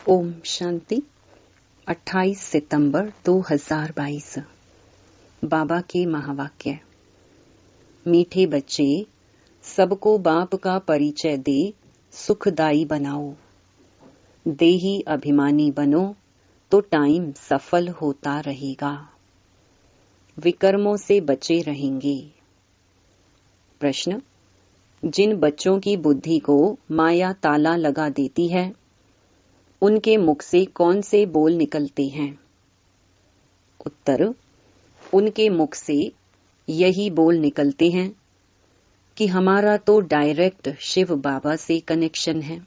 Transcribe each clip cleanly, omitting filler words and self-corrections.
ओम शांति। 28 सितंबर 2022। बाबा के महावाक्य। मीठे बच्चे, सबको बाप का परिचय दे सुखदाई बनाओ। देही अभिमानी बनो तो टाइम सफल होता रहेगा। विकर्मों से बचे रहेंगे। प्रश्न: जिन बच्चों की बुद्धि को माया ताला लगा देती है, उनके मुख से कौन से बोल निकलते हैं? उत्तर: उनके मुख से यही बोल निकलते हैं कि हमारा तो डायरेक्ट शिव बाबा से कनेक्शन है।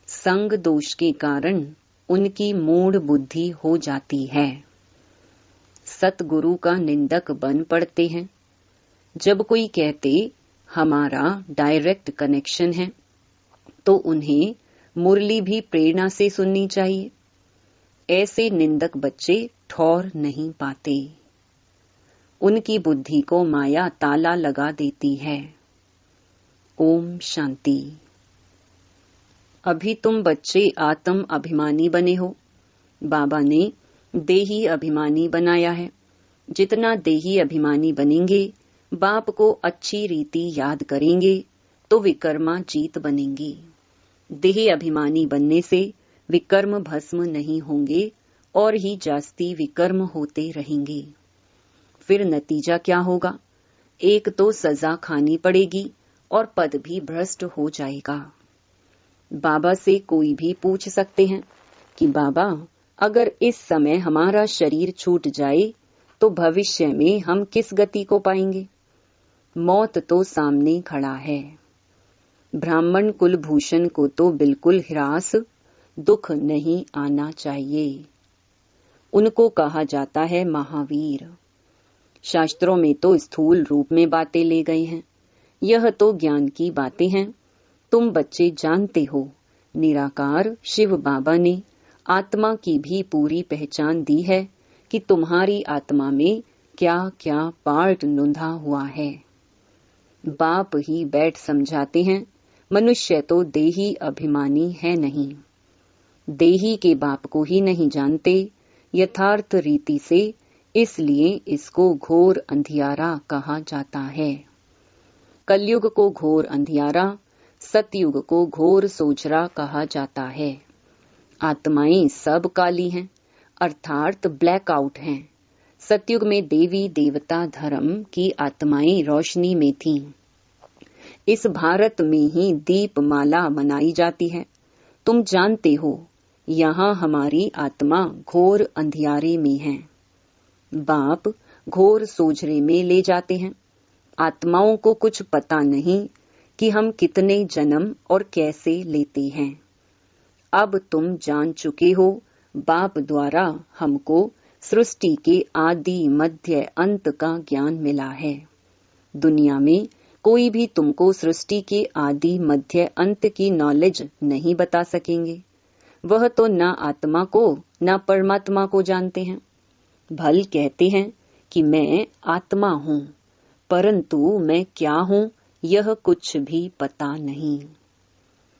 संग दोष के कारण उनकी मूढ़ बुद्धि हो जाती है। सतगुरु का निंदक बन पड़ते हैं। जब कोई कहते हमारा डायरेक्ट कनेक्शन है, तो उन्हें मुरली भी प्रेरणा से सुननी चाहिए। ऐसे निंदक बच्चे ठौर नहीं पाते। उनकी बुद्धि को माया ताला लगा देती है। ओम शांति। अभी तुम बच्चे आत्म अभिमानी बने हो। बाबा ने देही अभिमानी बनाया है। जितना देही अभिमानी बनेंगे, बाप को अच्छी रीति याद करेंगे, तो विकर्मा जीत बनेंगी। देह अभिमानी बनने से विकर्म भस्म नहीं होंगे और ही जास्ती विकर्म होते रहेंगे। फिर नतीजा क्या होगा? एक तो सजा खानी पड़ेगी और पद भी भ्रष्ट हो जाएगा। बाबा से कोई भी पूछ सकते हैं कि बाबा, अगर इस समय हमारा शरीर छूट जाए तो भविष्य में हम किस गति को पाएंगे? मौत तो सामने खड़ा है। ब्राह्मण कुलभूषण को तो बिल्कुल ह्रास दुख नहीं आना चाहिए। उनको कहा जाता है महावीर। शास्त्रों में तो स्थूल रूप में बातें ले गए हैं। यह तो ज्ञान की बातें हैं। तुम बच्चे जानते हो, निराकार शिव बाबा ने आत्मा की भी पूरी पहचान दी है कि तुम्हारी आत्मा में क्या क्या पार्ट नूंधा हुआ है। बाप ही बैठ समझाते हैं। मनुष्य तो देही अभिमानी है नहीं। देही के बाप को ही नहीं जानते यथार्थ रीति से, इसलिए इसको घोर अंधियारा कहा जाता है। कलयुग को घोर अंधियारा, सतयुग को घोर सोचरा कहा जाता है। आत्माएं सब काली हैं, अर्थात ब्लैकआउट हैं। सतयुग में देवी देवता धर्म की आत्माएं रोशनी में थीं। इस भारत में ही दीपमाला मनाई जाती है। तुम जानते हो, यहाँ हमारी आत्मा घोर अंधियारे में है। बाप घोर सोझरे में ले जाते हैं। आत्माओं को कुछ पता नहीं कि हम कितने जन्म और कैसे लेते हैं। अब तुम जान चुके हो, बाप द्वारा हमको सृष्टि के आदि मध्य अंत का ज्ञान मिला है। दुनिया में कोई भी तुमको सृष्टि के आदि मध्य अंत की नॉलेज नहीं बता सकेंगे। वह तो ना आत्मा को ना परमात्मा को जानते हैं। भल कहते हैं कि मैं आत्मा हूँ, परंतु मैं क्या हूँ यह कुछ भी पता नहीं।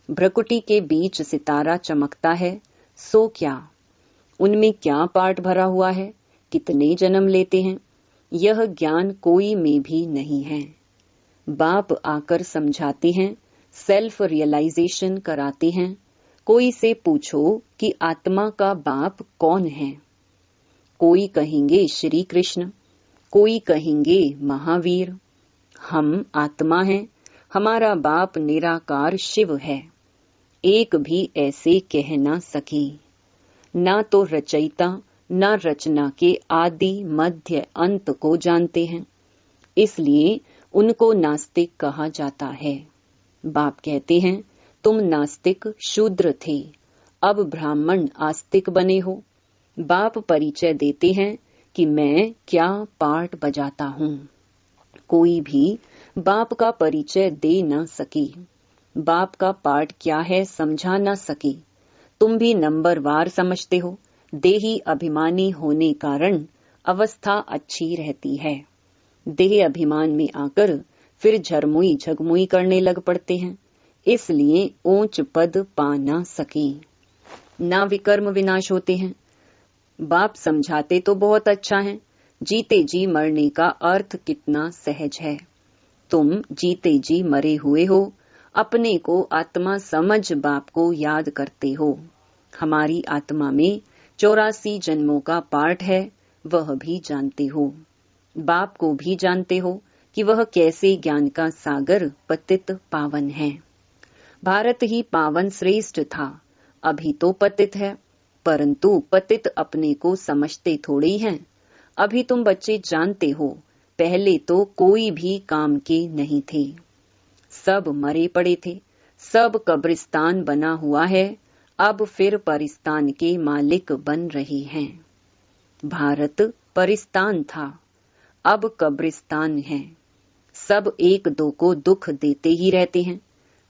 भ्रकुटी के बीच सितारा चमकता है, सो क्या? उनमें क्या पार्ट भरा हुआ है, कितने जन्म लेते हैं, यह ज्ञान कोई में भी नहीं है। बाप आकर समझाते हैं, सेल्फ रियलाइजेशन कराते हैं। कोई से पूछो कि आत्मा का बाप कौन है? कोई कहेंगे श्री कृष्ण, कोई कहेंगे महावीर। हम आत्मा हैं, हमारा बाप निराकार शिव है। एक भी ऐसे कह ना सके। ना तो रचयिता ना रचना के आदि मध्य अंत को जानते हैं, इसलिए उनको नास्तिक कहा जाता है। बाप कहते हैं, तुम नास्तिक शूद्र थे, अब ब्राह्मण आस्तिक बने हो। बाप परिचय देते हैं कि मैं क्या पार्ट बजाता हूँ। कोई भी बाप का परिचय दे न सके, बाप का पार्ट क्या है समझा न सके। तुम भी नंबरवार समझते हो। देही अभिमानी होने कारण अवस्था अच्छी रहती है। देह अभिमान में आकर फिर झरमुई झगमुई करने लग पड़ते हैं, इसलिए ऊंच पद पा ना सके। ना विकर्म विनाश होते हैं। बाप समझाते तो बहुत अच्छा है, जीते जी मरने का अर्थ कितना सहज है। तुम जीते जी मरे हुए हो, अपने को आत्मा समझ बाप को याद करते हो। हमारी आत्मा में 84 जन्मों का पार्ट है, वह भी जानते हो। बाप को भी जानते हो कि वह कैसे ज्ञान का सागर पतित पावन है। भारत ही पावन श्रेष्ठ था, अभी तो पतित है, परंतु पतित अपने को समझते थोड़ी हैं। अभी तुम बच्चे जानते हो, पहले तो कोई भी काम के नहीं थे, सब मरे पड़े थे, सब कब्रिस्तान बना हुआ है, अब फिर परिस्तान के मालिक बन रहे हैं। भारत परिस्तान था, अब कब्रिस्तान है। सब एक दो को दुख देते ही रहते हैं।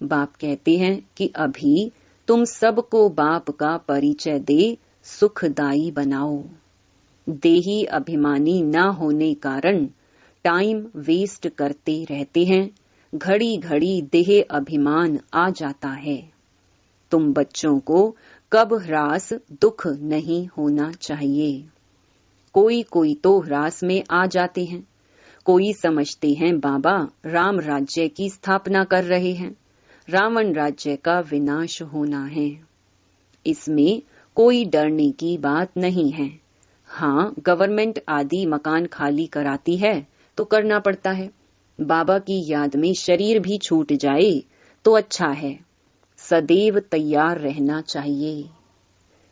बाप कहते हैं कि अभी तुम सबको बाप का परिचय दे सुखदाई बनाओ। देही अभिमानी न होने कारण टाइम वेस्ट करते रहते हैं, घड़ी घड़ी देह अभिमान आ जाता है। तुम बच्चों को कब ह्रास दुख नहीं होना चाहिए। कोई कोई तो ह्रास में आ जाते हैं, कोई समझते हैं बाबा राम राज्य की स्थापना कर रहे हैं, रावण राज्य का विनाश होना है। इसमें कोई डरने की बात नहीं है। हाँ, गवर्नमेंट आदि मकान खाली कराती है तो करना पड़ता है। बाबा की याद में शरीर भी छूट जाए तो अच्छा है, सदैव तैयार रहना चाहिए।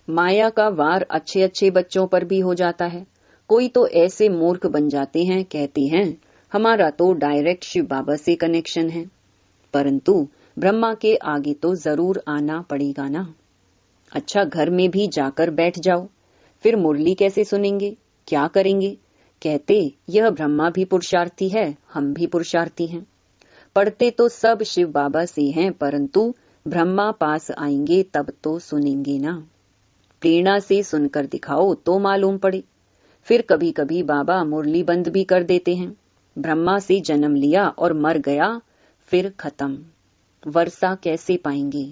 माया का वार अच्छे अच्छे बच्चों पर भी हो जाता है। कोई तो ऐसे मूर्ख बन जाते हैं, कहते हैं हमारा तो डायरेक्ट शिव बाबा से कनेक्शन है, परंतु ब्रह्मा के आगे तो जरूर आना पड़ेगा ना। अच्छा, घर में भी जाकर बैठ जाओ, फिर मुरली कैसे सुनेंगे, क्या करेंगे? कहते यह ब्रह्मा भी पुरुषार्थी है, हम भी पुरुषार्थी हैं। पढ़ते तो सब शिव बाबा से हैं, परंतु ब्रह्मा पास आएंगे तब तो सुनेंगे ना। प्रेरणा से सुनकर दिखाओ तो मालूम पड़े। फिर कभी कभी बाबा मुरली बंद भी कर देते हैं। ब्रह्मा से जन्म लिया और मर गया, फिर खत्म, वर्षा कैसे पाएंगे?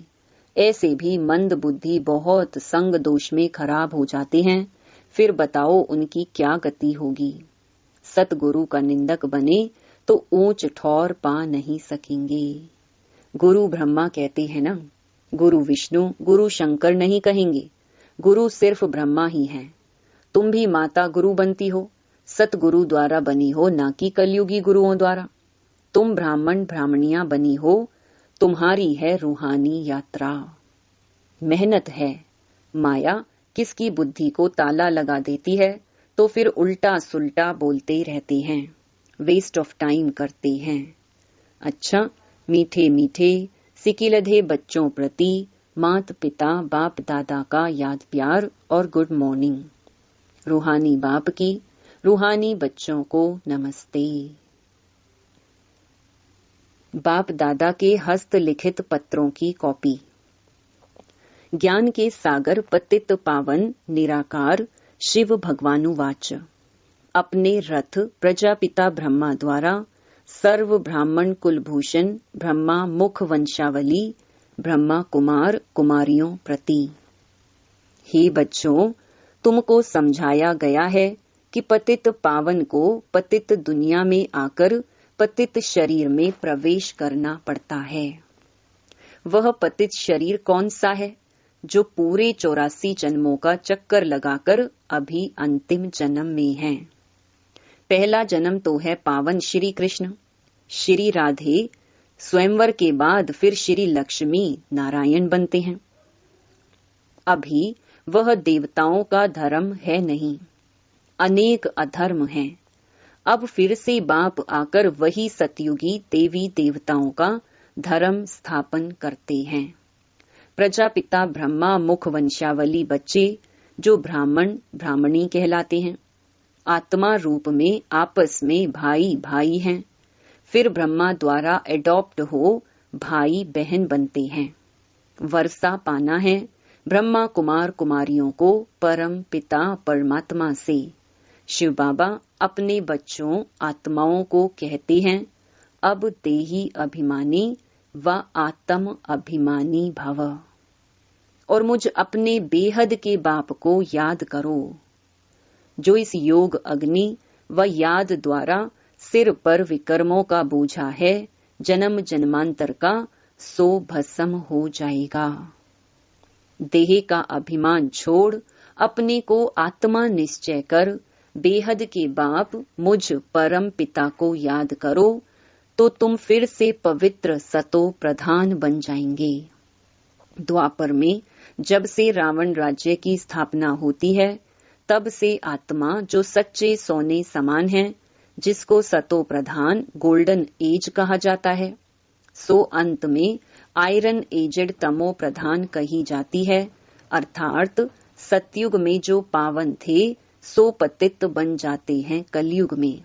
ऐसे भी मंद बुद्धि बहुत संग दोष में खराब हो जाते हैं, फिर बताओ उनकी क्या गति होगी। सतगुरु का निंदक बने तो ऊंच ठौर पा नहीं सकेंगे। गुरु ब्रह्मा कहते हैं ना, गुरु विष्णु गुरु शंकर नहीं कहेंगे, गुरु सिर्फ ब्रह्मा ही है। तुम भी माता गुरु बनती हो, सतगुरु द्वारा बनी हो, ना कि कलयुगी गुरुओं द्वारा। तुम ब्राह्मण ब्राह्मणियां बनी हो, तुम्हारी है रूहानी यात्रा। मेहनत है। माया किसकी बुद्धि को ताला लगा देती है तो फिर उल्टा सुल्टा बोलते रहते हैं, वेस्ट ऑफ टाइम करते हैं। अच्छा, मीठे मीठे सिकिलधे बच्चों प्रति मात पिता बाप दादा का याद प्यार और गुड मॉर्निंग। रूहानी बाप की रूहानी बच्चों को नमस्ते। बाप दादा के हस्तलिखित पत्रों की कॉपी। ज्ञान के सागर पतित पावन निराकार शिव भगवानुवाच। अपने रथ प्रजापिता ब्रह्मा द्वारा सर्व ब्राह्मण कुलभूषण ब्रह्मा मुख वंशावली ब्रह्मा कुमार कुमारियों प्रति। हे बच्चों, तुमको समझाया गया है कि पतित पावन को पतित दुनिया में आकर पतित शरीर में प्रवेश करना पड़ता है। वह पतित शरीर कौन सा है? जो पूरे 84 जन्मों का चक्कर लगाकर अभी अंतिम जन्म में है। पहला जन्म तो है पावन श्री कृष्ण, श्री राधे स्वयंवर के बाद फिर श्री लक्ष्मी नारायण बनते हैं। अभी वह देवताओं का धर्म है नहीं, अनेक अधर्म हैं। अब फिर से बाप आकर वही सतयुगी देवी देवताओं का धर्म स्थापन करते हैं। प्रजापिता ब्रह्मा मुख वंशावली बच्चे जो ब्राह्मण ब्राह्मणी कहलाते हैं, आत्मा रूप में आपस में भाई भाई हैं। फिर ब्रह्मा द्वारा एडॉप्ट हो भाई बहन बनते हैं। वर्षा पाना है ब्रह्मा कुमार कुमारियों को परम पिता परमात्मा से। शिव बाबा अपने बच्चों आत्माओं को कहते हैं, अब देही अभिमानी व आत्म अभिमानी भव। और मुझ अपने बेहद के बाप को याद करो, जो इस योग अग्नि व याद द्वारा सिर पर विकर्मों का बोझा है जन्म जन्मांतर का, सो भस्म हो जाएगा। देह का अभिमान छोड़ अपने को आत्मा निश्चय कर बेहद के बाप मुझ परम पिता को याद करो, तो तुम फिर से पवित्र सतो प्रधान बन जाएंगे। द्वापर में जब से रावण राज्य की स्थापना होती है, तब से आत्मा जो सच्चे सोने समान है, जिसको सतो प्रधान गोल्डन एज कहा जाता है, सो अंत में आयरन एजेड तमो प्रधान कही जाती है। अर्थात सतयुग में जो पावन थे सो पतित बन जाते हैं कलयुग में।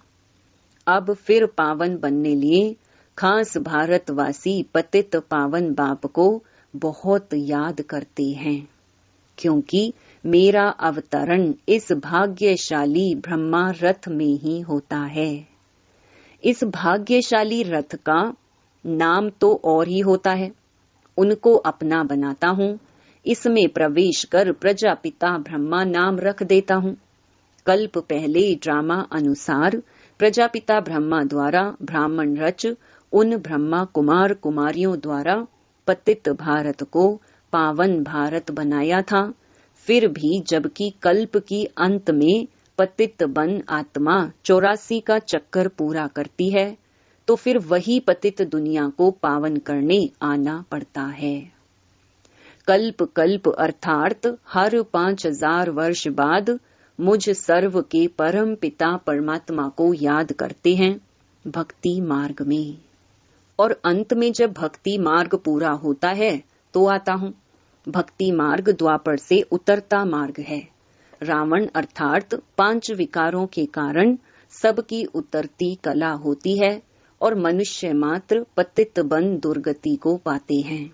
अब फिर पावन बनने लिए खास भारतवासी पतित पावन बाप को बहुत याद करते हैं, क्योंकि मेरा अवतरण इस भाग्यशाली ब्रह्मा रथ में ही होता है। इस भाग्यशाली रथ का नाम तो और ही होता है, उनको अपना बनाता हूँ, इसमें प्रवेश कर प्रजापिता ब्रह्मा नाम रख देता हूँ। कल्प पहले ड्रामा अनुसार प्रजापिता ब्रह्मा द्वारा ब्राह्मण रच उन ब्रह्मा कुमार कुमारियों द्वारा पतित भारत को पावन भारत बनाया था। फिर भी जबकि कल्प की अंत में पतित बन आत्मा 84 का चक्कर पूरा करती है, तो फिर वही पतित दुनिया को पावन करने आना पड़ता है। कल्प कल्प अर्थात हर 5000 वर्ष बाद मुझ सर्व के परम पिता परमात्मा को याद करते हैं भक्ति मार्ग में। और अंत में जब भक्ति मार्ग पूरा होता है तो आता हूँ। भक्ति मार्ग द्वापर से उतरता मार्ग है। रावण अर्थात 5 विकारों के कारण सबकी उतरती कला होती है और मनुष्य मात्र पतित बन दुर्गति को पाते हैं।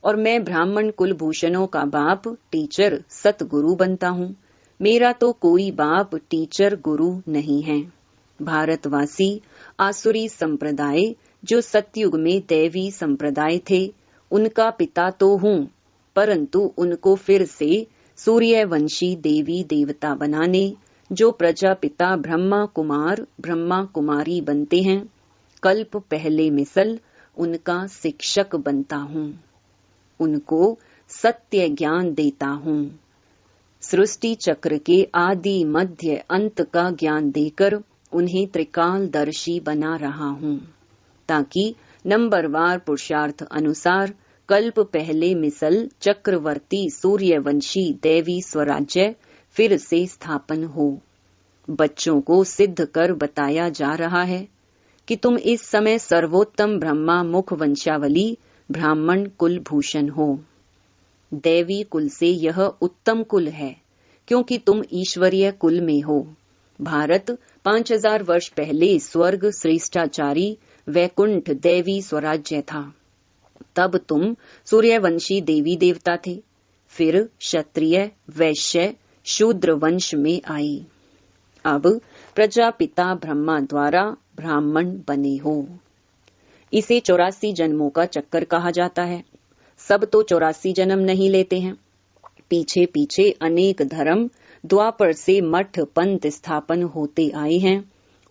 और मैं ब्राह्मण कुलभूषणों का बाप टीचर सतगुरु बनता हूँ। मेरा तो कोई बाप टीचर गुरु नहीं है। भारतवासी आसुरी संप्रदाय जो सतयुग में दैवी संप्रदाय थे, उनका पिता तो हूँ, परंतु उनको फिर से सूर्यवंशी देवी देवता बनाने जो प्रजापिता ब्रह्मा कुमार ब्रह्मा कुमारी बनते हैं, कल्प पहले मिसल उनका शिक्षक बनता हूँ। उनको सत्य ज्ञान देता हूँ। सृष्टि चक्र के आदि मध्य अंत का ज्ञान देकर उन्हें त्रिकालदर्शी बना रहा हूँ, ताकि नंबरवार पुरुषार्थ अनुसार कल्प पहले मिसल चक्रवर्ती सूर्यवंशी देवी स्वराज्य फिर से स्थापन हो। बच्चों को सिद्ध कर बताया जा रहा है कि तुम इस समय सर्वोत्तम ब्रह्मा मुख वंशावली ब्राह्मण कुल भूषण हो। देवी कुल से यह उत्तम कुल है, क्योंकि तुम ईश्वरीय कुल में हो। भारत 5000 वर्ष पहले स्वर्ग श्रेष्ठाचारी वैकुंठ देवी स्वराज्य था। तब तुम सूर्यवंशी देवी देवता थे। फिर क्षत्रिय वैश्य शूद्र वंश में आई। अब प्रजापिता ब्रह्मा द्वारा ब्राह्मण बने हो। इसे 84 जन्मों का चक्कर कहा जाता है। सब तो 84 जन्म नहीं लेते हैं। पीछे पीछे अनेक धर्म द्वापर से मठ पंथ स्थापन होते आए हैं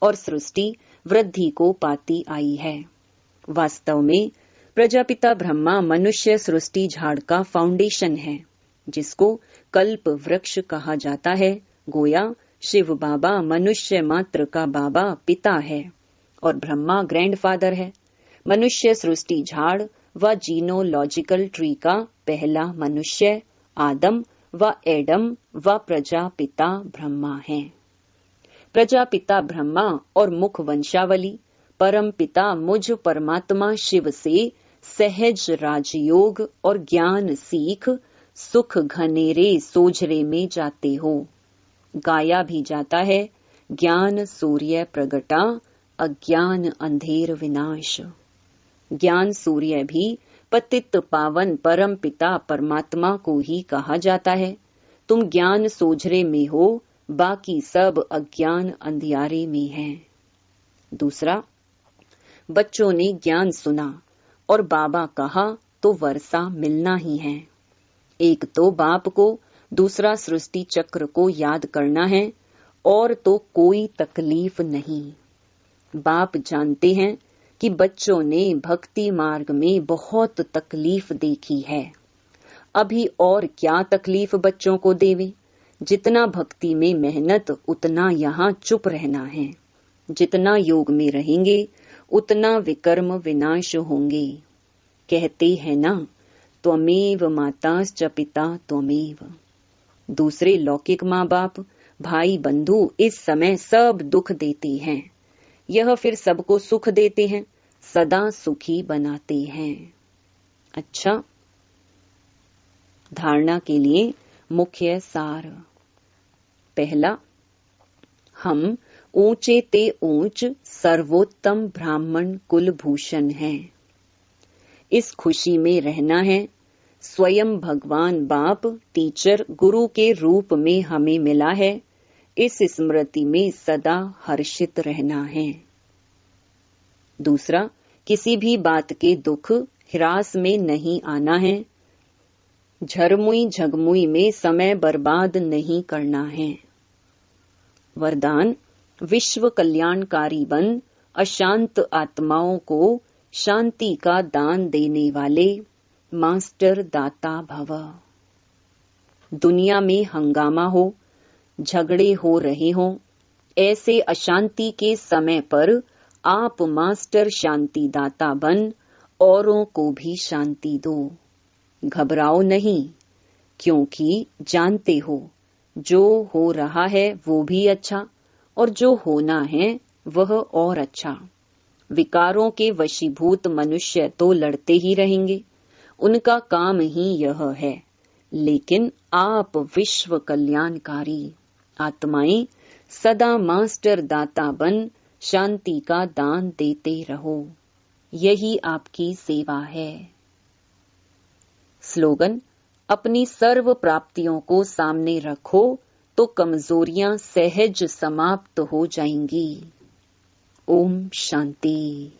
और सृष्टि वृद्धि को पाती आई है। वास्तव में प्रजापिता ब्रह्मा मनुष्य सृष्टि झाड़ का फाउंडेशन है, जिसको कल्प वृक्ष कहा जाता है। गोया शिव बाबा मनुष्य मात्र का बाबा पिता है और ब्रह्मा ग्रैंडफादर है। मनुष्य सृष्टि झाड़ व जीनोलॉजिकल ट्री का पहला मनुष्य आदम व एडम व प्रजापिता ब्रह्मा है। प्रजापिता ब्रह्मा और मुख वंशावली परम पिता मुझ परमात्मा शिव से सहज राजयोग और ज्ञान सीख सुख घनेरे सोझरे में जाते हो। गाया भी जाता है, ज्ञान सूर्य प्रगटा अज्ञान अंधेर विनाश। ज्ञान सूर्य भी पतित पावन परम पिता परमात्मा को ही कहा जाता है। तुम ज्ञान सोझरे में हो, बाकी सब अज्ञान अंधियारे में है। दूसरा, बच्चों ने ज्ञान सुना और बाबा कहा तो वर्षा मिलना ही है। एक तो बाप को, दूसरा सृष्टि चक्र को याद करना है, और तो कोई तकलीफ नहीं। बाप जानते हैं कि बच्चों ने भक्ति मार्ग में बहुत तकलीफ देखी है। अभी और क्या तकलीफ बच्चों को देवे। जितना भक्ति में मेहनत, उतना यहाँ चुप रहना है। जितना योग में रहेंगे, उतना विकर्म विनाश होंगे। कहते हैं ना, त्वमेव माताश्च पिता त्वमेव। दूसरे लौकिक माँ बाप, भाई बंधु इस समय सब दुख देते हैं। यह फिर सबको सुख देते हैं, सदा सुखी बनाते हैं। अच्छा, धारणा के लिए मुख्य सार। पहला, हम ऊंचे ते ऊंच सर्वोत्तम ब्राह्मण कुलभूषण हैं। इस खुशी में रहना है। स्वयं भगवान बाप टीचर गुरु के रूप में हमें मिला है। इस स्मृति में सदा हर्षित रहना है। दूसरा, किसी भी बात के दुख हिरास में नहीं आना है। झरमुई झगमुई में समय बर्बाद नहीं करना है। वरदान, विश्व कल्याणकारी बन अशांत आत्माओं को शांति का दान देने वाले मास्टर दाता भव। दुनिया में हंगामा हो, झगड़े हो रहे हों, ऐसे अशांति के समय पर आप मास्टर शांति दाता बन औरों को भी शांति दो। घबराओ नहीं, क्योंकि जानते हो जो हो रहा है वो भी अच्छा, और जो होना है वह और अच्छा। विकारों के वशीभूत मनुष्य तो लड़ते ही रहेंगे, उनका काम ही यह है। लेकिन आप विश्व कल्याणकारी आत्माएं सदा मास्टर दाता बन शांति का दान देते रहो। यही आपकी सेवा है। स्लोगन, अपनी सर्व प्राप्तियों को सामने रखो तो कमजोरियां सहज समाप्त हो जाएंगी। ओम शांति।